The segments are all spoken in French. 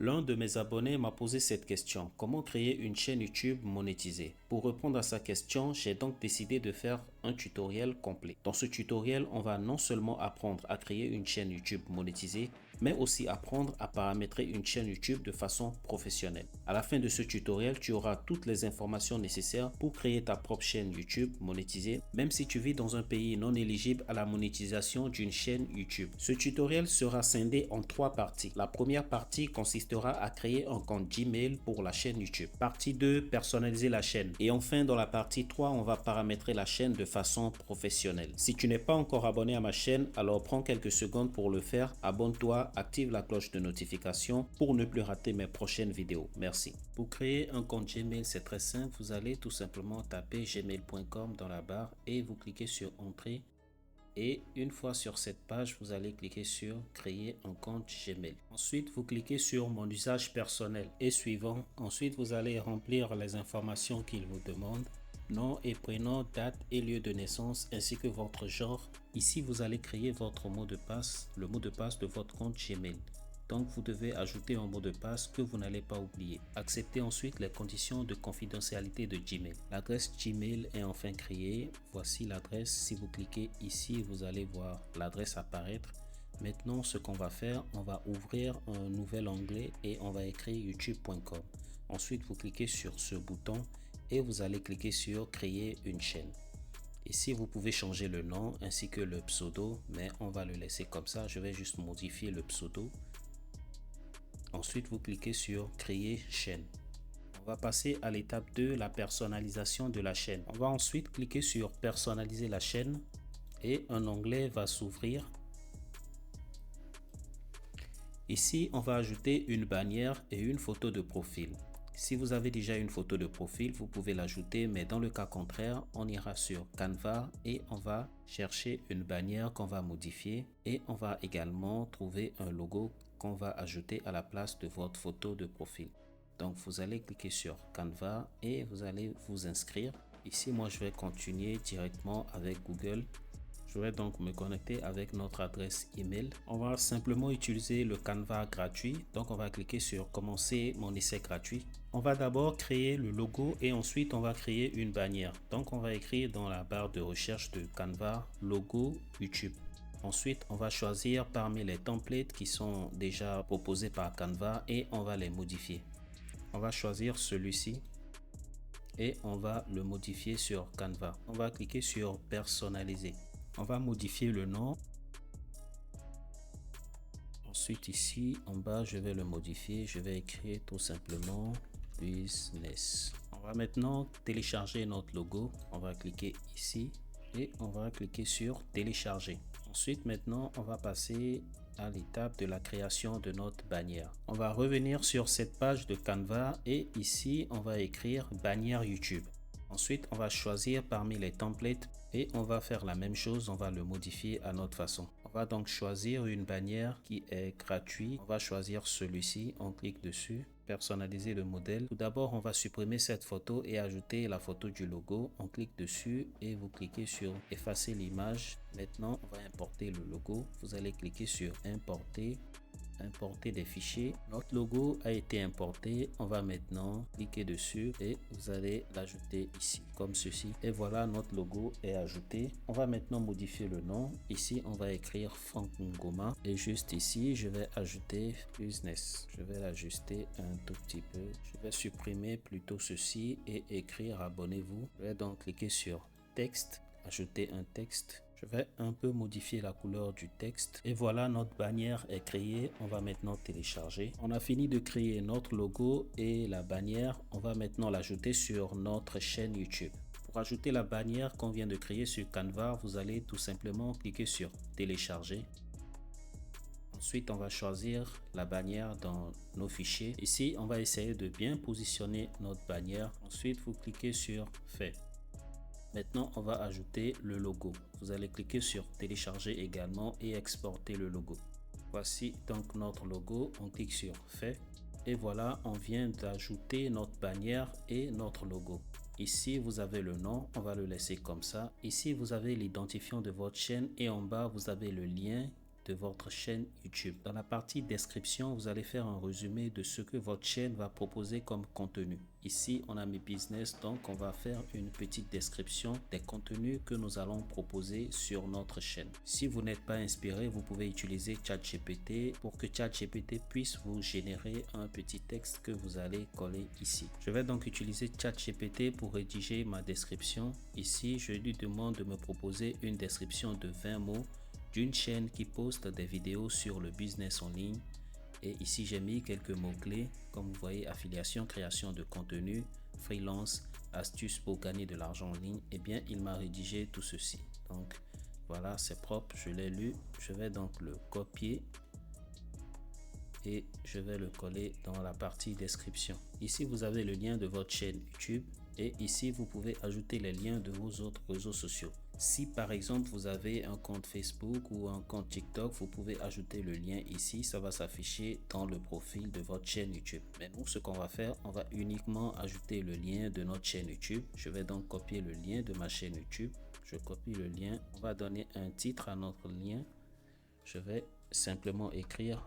L'un de mes abonnés m'a posé cette question: comment créer une chaîne YouTube monétisée? Pour répondre à sa question, j'ai donc décidé de faire un tutoriel complet. Dans ce tutoriel, on va non seulement apprendre à créer une chaîne YouTube monétisée, mais aussi apprendre à paramétrer une chaîne YouTube de façon professionnelle. À la fin de ce tutoriel, tu auras toutes les informations nécessaires pour créer ta propre chaîne YouTube monétisée, même si tu vis dans un pays non éligible à la monétisation d'une chaîne YouTube. Ce tutoriel sera scindé en 3 parties. La première partie consistera à créer un compte Gmail pour la chaîne YouTube. Partie 2, personnaliser la chaîne. Et enfin, dans la partie 3, on va paramétrer la chaîne de façon professionnelle. Si tu n'es pas encore abonné à ma chaîne, alors prends quelques secondes pour le faire. Abonne-toi, active la cloche de notification pour ne plus rater mes prochaines vidéos. Merci. Pour créer un compte Gmail, c'est très simple. Vous allez tout simplement taper gmail.com dans la barre et vous cliquez sur Entrée. Et une fois sur cette page, vous allez cliquer sur Créer un compte Gmail. Ensuite, vous cliquez sur Mon usage personnel et suivant. Ensuite, vous allez remplir les informations qu'il vous demande. Nom et prénom, date et lieu de naissance ainsi que votre genre. Ici, vous allez créer votre mot de passe, le mot de passe de votre compte Gmail. Donc, vous devez ajouter un mot de passe que vous n'allez pas oublier. Acceptez ensuite les conditions de confidentialité de Gmail. L'adresse Gmail est enfin créée. Voici l'adresse. Si vous cliquez ici, vous allez voir l'adresse apparaître. Maintenant, ce qu'on va faire, on va ouvrir un nouvel onglet et on va écrire youtube.com. Ensuite, vous cliquez sur ce bouton et vous allez cliquer sur Créer une chaîne. Ici, vous pouvez changer le nom ainsi que le pseudo, mais on va le laisser comme ça. Je vais juste modifier le pseudo. Ensuite, vous cliquez sur Créer chaîne. On va passer à l'étape 2, la personnalisation de la chaîne. On va ensuite cliquer sur Personnaliser la chaîne et un onglet va s'ouvrir. Ici, on va ajouter une bannière et une photo de profil. Si vous avez déjà une photo de profil, vous pouvez l'ajouter, mais dans le cas contraire, on ira sur Canva et on va chercher une bannière qu'on va modifier et on va également trouver un logo qu'on va ajouter à la place de votre photo de profil. Donc, vous allez cliquer sur Canva et vous allez vous inscrire. Ici, moi, je vais continuer directement avec Google. Je vais donc me connecter avec notre adresse email. On va simplement utiliser le Canva gratuit. Donc, on va cliquer sur Commencer mon essai gratuit. On va d'abord créer le logo et ensuite on va créer une bannière. Donc, on va écrire dans la barre de recherche de Canva logo YouTube. Ensuite, on va choisir parmi les templates qui sont déjà proposés par Canva et on va les modifier. On va choisir celui-ci et on va le modifier sur Canva. On va cliquer sur Personnaliser. On va modifier le nom. Ensuite, ici, en bas, je vais le modifier. Je vais écrire tout simplement Business. On va maintenant télécharger notre logo. On va cliquer ici et on va cliquer sur Télécharger. Ensuite, maintenant, on va passer à l'étape de la création de notre bannière. On va revenir sur cette page de Canva et ici, on va écrire bannière YouTube. Ensuite, on va choisir parmi les templates et on va faire la même chose, on va le modifier à notre façon. On va donc choisir une bannière qui est gratuite. On va choisir celui-ci, on clique dessus, personnaliser le modèle. Tout d'abord, on va supprimer cette photo et ajouter la photo du logo. On clique dessus et vous cliquez sur effacer l'image. Maintenant, on va importer le logo. Vous allez cliquer sur importer des fichiers. Notre logo a été importé. On va maintenant cliquer dessus et vous allez l'ajouter ici comme ceci. Et voilà, notre logo est ajouté. On va maintenant modifier le nom. Ici, on va écrire Franck Ngoma et juste ici, je vais ajouter Business. Je vais l'ajuster un tout petit peu. Je vais supprimer plutôt ceci et écrire abonnez-vous. Je vais donc cliquer sur texte, ajouter un texte. Je vais un peu modifier la couleur du texte et voilà, notre bannière est créée. On va maintenant télécharger. On a fini de créer notre logo et la bannière. On va maintenant l'ajouter sur notre chaîne YouTube. Pour ajouter la bannière qu'on vient de créer sur Canva, vous allez tout simplement cliquer sur Télécharger. Ensuite, on va choisir la bannière dans nos fichiers. Ici, on va essayer de bien positionner notre bannière. Ensuite, vous cliquez sur Fait. Maintenant, on va ajouter le logo. Vous allez cliquer sur Télécharger également et exporter le logo. Voici donc notre logo. On clique sur Fait. Et voilà, on vient d'ajouter notre bannière et notre logo. Ici, vous avez le nom. On va le laisser comme ça. Ici, vous avez l'identifiant de votre chaîne et en bas, vous avez le lien de votre chaîne YouTube. Dans la partie description, vous allez faire un résumé de ce que votre chaîne va proposer comme contenu. Ici, on a mes business, donc on va faire une petite description des contenus que nous allons proposer sur notre chaîne. Si vous n'êtes pas inspiré, vous pouvez utiliser ChatGPT pour que ChatGPT puisse vous générer un petit texte que vous allez coller ici. Je vais donc utiliser ChatGPT pour rédiger ma description. Ici, je lui demande de me proposer une description de 20 mots d'une chaîne qui poste des vidéos sur le business en ligne. Et ici, j'ai mis quelques mots-clés, comme vous voyez, affiliation, création de contenu, freelance, astuces pour gagner de l'argent en ligne. Eh bien, il m'a rédigé tout ceci. Donc, voilà, c'est propre, je l'ai lu. Je vais donc le copier et je vais le coller dans la partie description. Ici, vous avez le lien de votre chaîne YouTube et ici, vous pouvez ajouter les liens de vos autres réseaux sociaux. Si par exemple, vous avez un compte Facebook ou un compte TikTok, vous pouvez ajouter le lien ici. Ça va s'afficher dans le profil de votre chaîne YouTube. Mais nous, ce qu'on va faire, on va uniquement ajouter le lien de notre chaîne YouTube. Je vais donc copier le lien de ma chaîne YouTube. Je copie le lien. On va donner un titre à notre lien. Je vais simplement écrire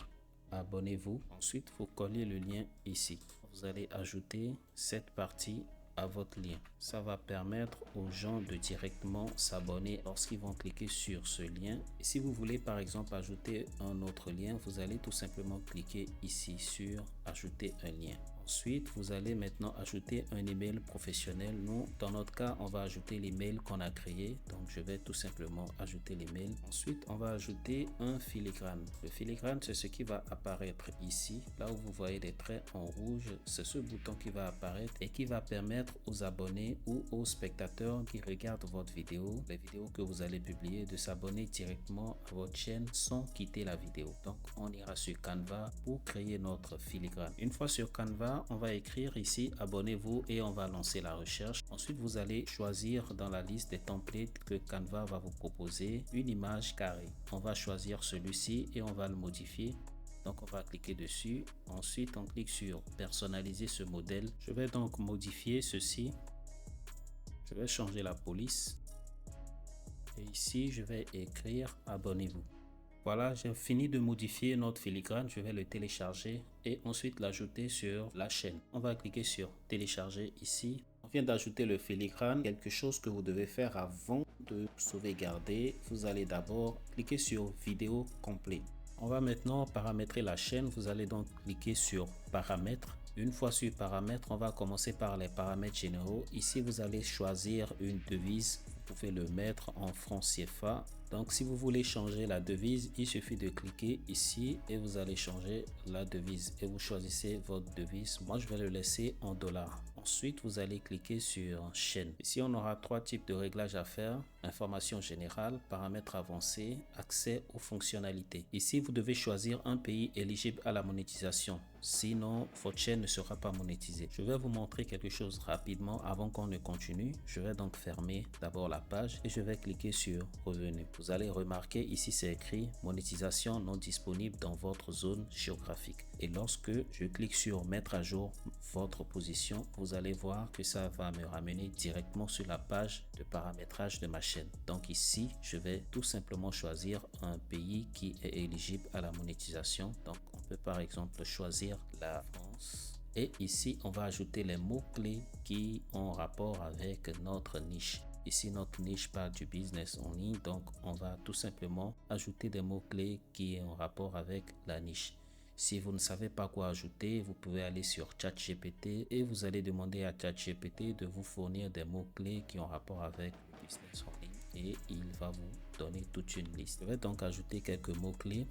abonnez-vous. Ensuite, vous collez le lien ici. Vous allez ajouter cette partie à votre lien. Ça va permettre aux gens de directement s'abonner lorsqu'ils vont cliquer sur ce lien. Et si vous voulez par exemple ajouter un autre lien, vous allez tout simplement cliquer ici sur ajouter un lien. Ensuite, vous allez maintenant ajouter un email professionnel. Nous, dans notre cas, on va ajouter l'email qu'on a créé. Donc, je vais tout simplement ajouter l'email. Ensuite, on va ajouter un filigrane. Le filigrane, c'est ce qui va apparaître ici. Là où vous voyez des traits en rouge, c'est ce bouton qui va apparaître et qui va permettre aux abonnés ou aux spectateurs qui regardent votre vidéo, les vidéos que vous allez publier, de s'abonner directement à votre chaîne sans quitter la vidéo. Donc, on ira sur Canva pour créer notre filigrane. Une fois sur Canva, on va écrire ici abonnez-vous et on va lancer la recherche. Ensuite, vous allez choisir dans la liste des templates que Canva va vous proposer une image carrée. On va choisir celui-ci et on va le modifier. Donc, on va cliquer dessus. Ensuite, on clique sur personnaliser ce modèle. Je vais donc modifier ceci. Je vais changer la police. Et ici, je vais écrire abonnez-vous. Voilà, j'ai fini de modifier notre filigrane. Je vais le télécharger et ensuite l'ajouter sur la chaîne. On va cliquer sur télécharger ici. On vient d'ajouter le filigrane. Quelque chose que vous devez faire avant de sauvegarder. Vous allez d'abord cliquer sur vidéo complet. On va maintenant paramétrer la chaîne. Vous allez donc cliquer sur paramètres. Une fois sur paramètres, on va commencer par les paramètres généraux. Ici, vous allez choisir une devise. Vous pouvez le mettre en francs CFA. Donc, si vous voulez changer la devise, il suffit de cliquer ici et vous allez changer la devise et vous choisissez votre devise. Moi, je vais le laisser en dollars. Ensuite, vous allez cliquer sur chaîne. Ici, on aura trois types de réglages à faire. Information générale, paramètres avancés, accès aux fonctionnalités. Ici, vous devez choisir un pays éligible à la monétisation. Sinon, votre chaîne ne sera pas monétisée. Je vais vous montrer quelque chose rapidement avant qu'on ne continue. Je vais donc fermer d'abord la page et je vais cliquer sur revenus. Vous allez remarquer ici, c'est écrit monétisation non disponible dans votre zone géographique. Et lorsque je clique sur mettre à jour votre position, vous allez voir que ça va me ramener directement sur la page de paramétrage de ma chaîne. Donc ici, je vais tout simplement choisir un pays qui est éligible à la monétisation. Donc on peut par exemple choisir la France. Et ici, on va ajouter les mots-clés qui ont rapport avec notre niche. Ici, notre niche parle du business en ligne, donc on va tout simplement ajouter des mots-clés qui ont rapport avec la niche. Si vous ne savez pas quoi ajouter, vous pouvez aller sur ChatGPT et vous allez demander à ChatGPT de vous fournir des mots-clés qui ont rapport avec le business en ligne et il va vous donner toute une liste. Je vais donc ajouter quelques mots-clés.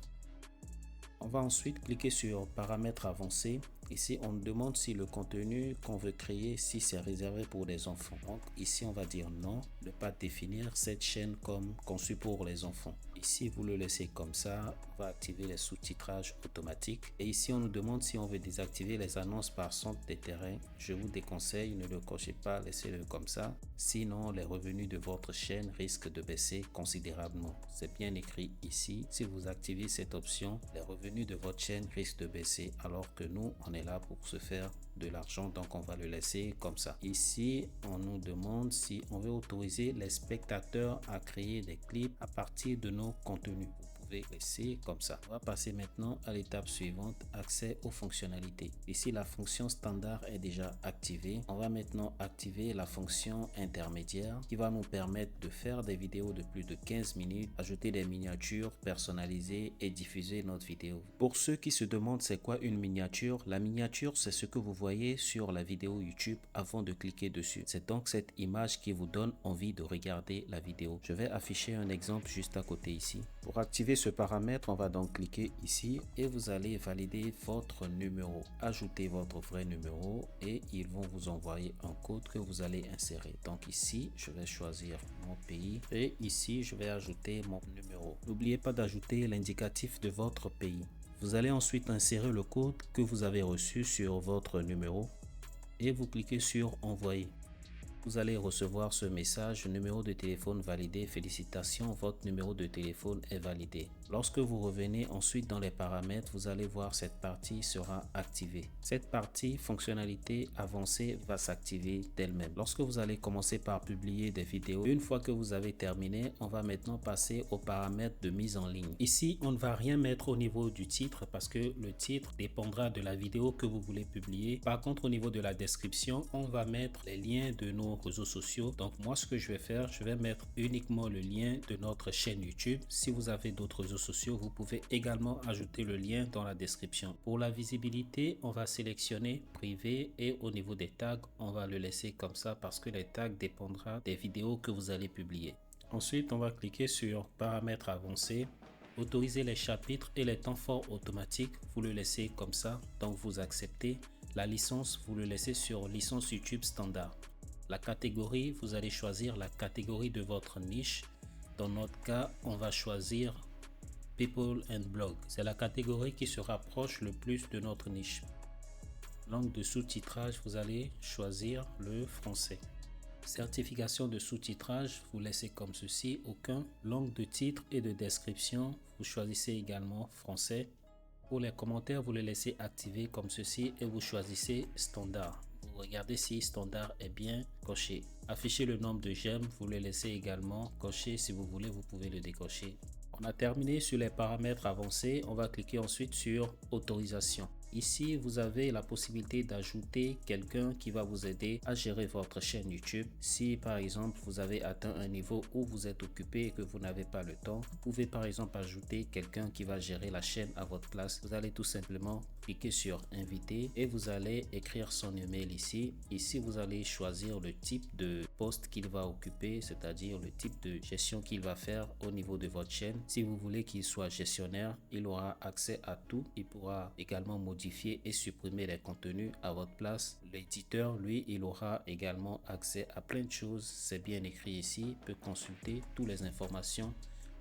On va ensuite cliquer sur paramètres avancés. Ici, on nous demande si le contenu qu'on veut créer, si c'est réservé pour les enfants. Donc ici, on va dire non, ne pas définir cette chaîne comme conçue pour les enfants. Ici, vous le laissez comme ça. On va activer les sous-titrages automatiques. Et ici, on nous demande si on veut désactiver les annonces par centre des terrains. Je vous déconseille, ne le cochez pas, laissez-le comme ça. Sinon, les revenus de votre chaîne risquent de baisser considérablement. C'est bien écrit ici. Si vous activez cette option, les revenus de votre chaîne risquent de baisser. Alors que nous, on est là pour se faire de l'argent, donc on va le laisser comme ça. Ici, on nous demande si on veut autoriser les spectateurs à créer des clips à partir de nos contenus. Vous pouvez laisser comme ça. On va passer maintenant à l'étape suivante, accès aux fonctionnalités. Ici, la fonction standard est déjà activée. On va maintenant activer la fonction intermédiaire qui va nous permettre de faire des vidéos de plus de 15 minutes, ajouter des miniatures personnalisées et diffuser notre vidéo. Pour ceux qui se demandent c'est quoi une miniature, la miniature c'est ce que vous voyez sur la vidéo YouTube avant de cliquer dessus. C'est donc cette image qui vous donne envie de regarder la vidéo. Je vais afficher un exemple juste à côté ici. Pour activer ce paramètre, on va donc cliquer ici et vous allez valider votre numéro. Ajoutez votre vrai numéro et ils vont vous envoyer un code que vous allez insérer. Donc ici, je vais choisir mon pays et ici, je vais ajouter mon numéro. N'oubliez pas d'ajouter l'indicatif de votre pays. Vous allez ensuite insérer le code que vous avez reçu sur votre numéro et vous cliquez sur envoyer. Vous allez recevoir ce message, numéro de téléphone validé, félicitations, votre numéro de téléphone est validé. Lorsque vous revenez ensuite dans les paramètres, vous allez voir cette partie sera activée. Cette partie fonctionnalité avancée va s'activer d'elle-même. Lorsque vous allez commencer par publier des vidéos, une fois que vous avez terminé, on va maintenant passer aux paramètres de mise en ligne. Ici, on ne va rien mettre au niveau du titre parce que le titre dépendra de la vidéo que vous voulez publier. Par contre, au niveau de la description, on va mettre les liens de nos réseaux sociaux. Donc moi, ce que je vais faire, je vais mettre uniquement le lien de notre chaîne YouTube. Si vous avez d'autres réseaux sociaux, vous pouvez également ajouter le lien dans la description. Pour la visibilité, on va sélectionner privé et au niveau des tags, on va le laisser comme ça parce que les tags dépendra des vidéos que vous allez publier. Ensuite, on va cliquer sur paramètres avancés. Autoriser les chapitres et les temps forts automatiques, vous le laissez comme ça, donc vous acceptez. La licence, vous le laissez sur licence YouTube standard. La catégorie, vous allez choisir la catégorie de votre niche. Dans notre cas, on va choisir People and Blog. C'est la catégorie qui se rapproche le plus de notre niche. Langue de sous-titrage, vous allez choisir le français. Certification de sous-titrage, vous laissez comme ceci, aucun. Langue de titre et de description, vous choisissez également français. Pour les commentaires, vous les laissez activer comme ceci et vous choisissez standard. Vous regardez si standard est bien coché. Afficher le nombre de j'aime, vous le laissez également coché. Si vous voulez, vous pouvez le décocher. On a terminé sur les paramètres avancés. On va cliquer ensuite sur autorisation. Ici, vous avez la possibilité d'ajouter quelqu'un qui va vous aider à gérer votre chaîne YouTube. Si par exemple, vous avez atteint un niveau où vous êtes occupé et que vous n'avez pas le temps, vous pouvez par exemple ajouter quelqu'un qui va gérer la chaîne à votre place. Vous allez tout simplement cliquer sur inviter et vous allez écrire son email ici. Ici, vous allez choisir le type de poste qu'il va occuper, c'est-à-dire le type de gestion qu'il va faire au niveau de votre chaîne. Si vous voulez qu'il soit gestionnaire, il aura accès à tout. Il pourra également modifier et supprimer les contenus à votre place. L'éditeur, lui, il aura également accès à plein de choses. C'est bien écrit ici. Il peut consulter toutes les informations,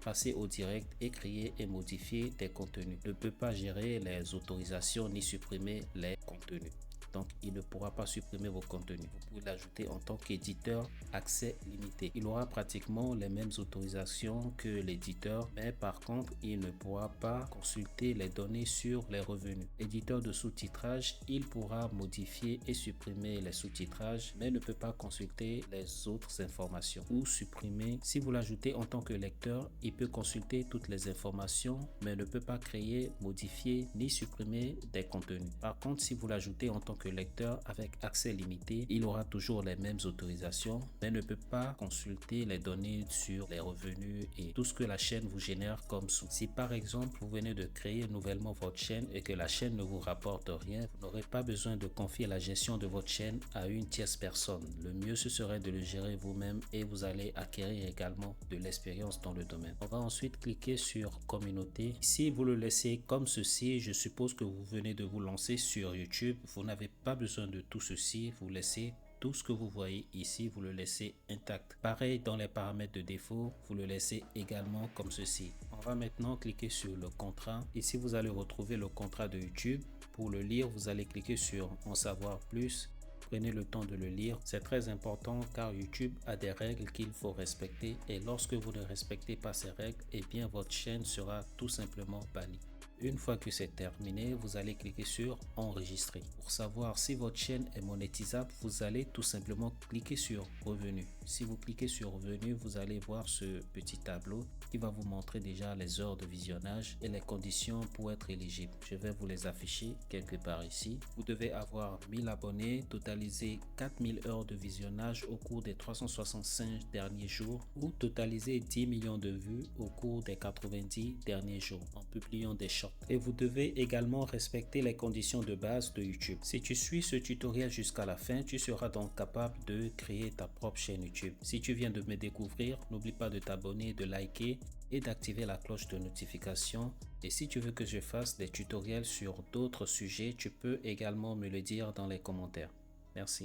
passer au direct et créer et modifier des contenus. Il ne peut pas gérer les autorisations ni supprimer les contenus. Donc, il ne pourra pas supprimer vos contenus. Vous pouvez l'ajouter en tant qu'éditeur, accès limité. Il aura pratiquement les mêmes autorisations que l'éditeur, mais par contre, il ne pourra pas consulter les données sur les revenus. Éditeur de sous-titrage, il pourra modifier et supprimer les sous-titrages, mais ne peut pas consulter les autres informations ou supprimer. Si vous l'ajoutez en tant que lecteur, il peut consulter toutes les informations, mais ne peut pas créer, modifier ni supprimer des contenus. Par contre, si vous l'ajoutez en tant que lecteur avec accès limité, il aura toujours les mêmes autorisations, mais ne peut pas consulter les données sur les revenus et tout ce que la chaîne vous génère comme sous. Si par exemple, vous venez de créer nouvellement votre chaîne et que la chaîne ne vous rapporte rien, vous n'aurez pas besoin de confier la gestion de votre chaîne à une tierce personne. Le mieux, ce serait de le gérer vous-même et vous allez acquérir également de l'expérience dans le domaine. On va ensuite cliquer sur communauté. Si vous le laissez comme ceci, je suppose que vous venez de vous lancer sur YouTube. Vous n'avez pas besoin de tout ceci. Vous laissez tout ce que vous voyez ici, vous le laissez intact. Pareil dans les paramètres de défaut, vous le laissez également comme ceci. On va maintenant cliquer sur le contrat. Ici, vous allez retrouver le contrat de YouTube. Pour le lire, vous allez cliquer sur en savoir plus. Prenez le temps de le lire, c'est très important car YouTube a des règles qu'il faut respecter et lorsque vous ne respectez pas ces règles, eh bien votre chaîne sera tout simplement bannie. Une fois que c'est terminé, vous allez cliquer sur enregistrer. Pour savoir si votre chaîne est monétisable, vous allez tout simplement cliquer sur revenus. Si vous cliquez sur revenus, vous allez voir ce petit tableau qui va vous montrer déjà les heures de visionnage et les conditions pour être éligible. Je vais vous les afficher quelque part ici. Vous devez avoir 1000 abonnés, totaliser 4000 heures de visionnage au cours des 365 derniers jours ou totaliser 10 millions de vues au cours des 90 derniers jours en publiant des shorts. Et vous devez également respecter les conditions de base de YouTube. Si tu suis ce tutoriel jusqu'à la fin, tu seras donc capable de créer ta propre chaîne YouTube. Si tu viens de me découvrir, n'oublie pas de t'abonner, de liker et d'activer la cloche de notification. Et si tu veux que je fasse des tutoriels sur d'autres sujets, tu peux également me le dire dans les commentaires. Merci.